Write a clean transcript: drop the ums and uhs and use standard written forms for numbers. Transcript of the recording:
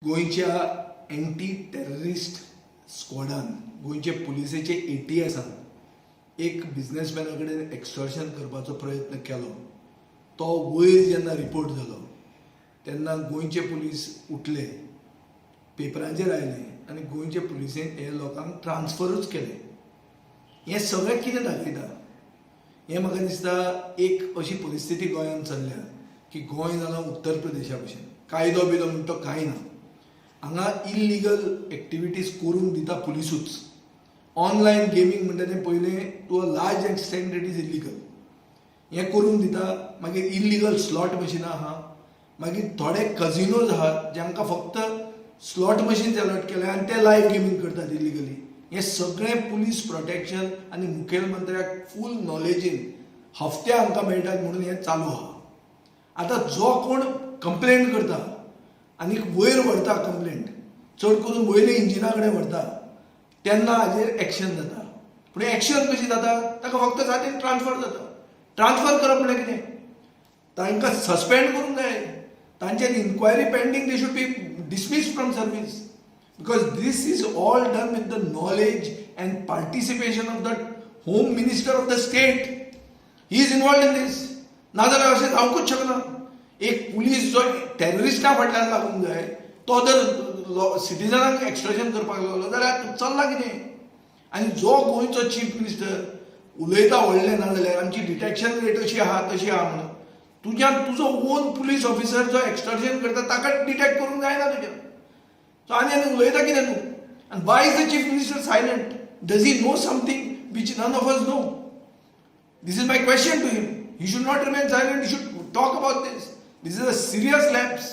गोयच्या anti terrorist स्क्वॉडान गोयचे पुलिसेचे ATSन एक बिझनेसमॅना कडेन extortion करपाचो प्रयत्न केलो. तो वयर जेन्ना रिपोर्ट जालो तेन्ना गोयचे पुलीस उठले, पेपरांचेर आयले आनी गोयचे पुलिसेन हे लोकांक ट्रान्सफरूच केले. हें सगळें कितें दाखयता? हें म्हाका दिसता एक अशी परिस्थिती गोंयांत चल्ल्या की गोंय जालां उत्तर प्रदेशा भशेन. कायदो बिदो म्हणटा तो कांय ना. हांगा इल्लिगल एक्टिविटीज करून दिता पुलिसूच. ऑनलायन गेमींग म्हणटा तें पयलें to a large extent it is illegal. हें करून दिता. मागीर इल्लिगल स्लॉट मशिनां आहा, मागीर थोडे कजिनोज आहात जांकां फक्त स्लॉट मशीन्स अलॉट केल्या आनी ते लायव्ह गेमींग करतात इल्लिगली. हें सगळें पुलीस प्रोटेक्शन आनी मुखेलमंत्र्याक फूल नॉलेजीन हफ्ते आमकां मेळटात म्हणून हें चालू आहा. आतां जो कोण कंप्लेंट करता आनी वयर व्हरता कंप्लेंट, चड करून वयल्या इंजिना कडेन व्हरता, तेन्ना हाजेर एक्शन जाता. पूण एक्शन कशी जाता? ताका फक्त सारकें ट्रान्सफर जाता. ट्रान्सफर करप म्हणल्यार कितें? तांकां सस्पेंड करूंक जाय. तांचेर inquiry pending, they should be dismissed from service. Because this is all done with the knowledge and participation of the Home Minister of the state. He is involved in this. नाजाल्यार अशें जावंकूच शकना. एक police जो टेररिस्टा फाटल्यान लागूंक जाय, तो जर सिटिजनांक एक्स्ट्रॅक्शन करपाक लागलो जाल्यार चल्ला कितें? आनी जो गोंयचो चीफ मिनिस्टर उलयता व्हडलें ना जाल्यार आमची डिटेक्शन रेट अशी आहा तशी आहा म्हणून, तुजो ओन पुलीस ऑफिसर जो एक्स्ट्रॅक्शन करता ताका डिटेक्ट करूंक जायना तुज्यान. So आनी उलयता कितें तूं? And why is the chief minister silent? Does he know something which none of us know? This is my question to him. He should not remain silent. He should talk about this. This is a serious lapse.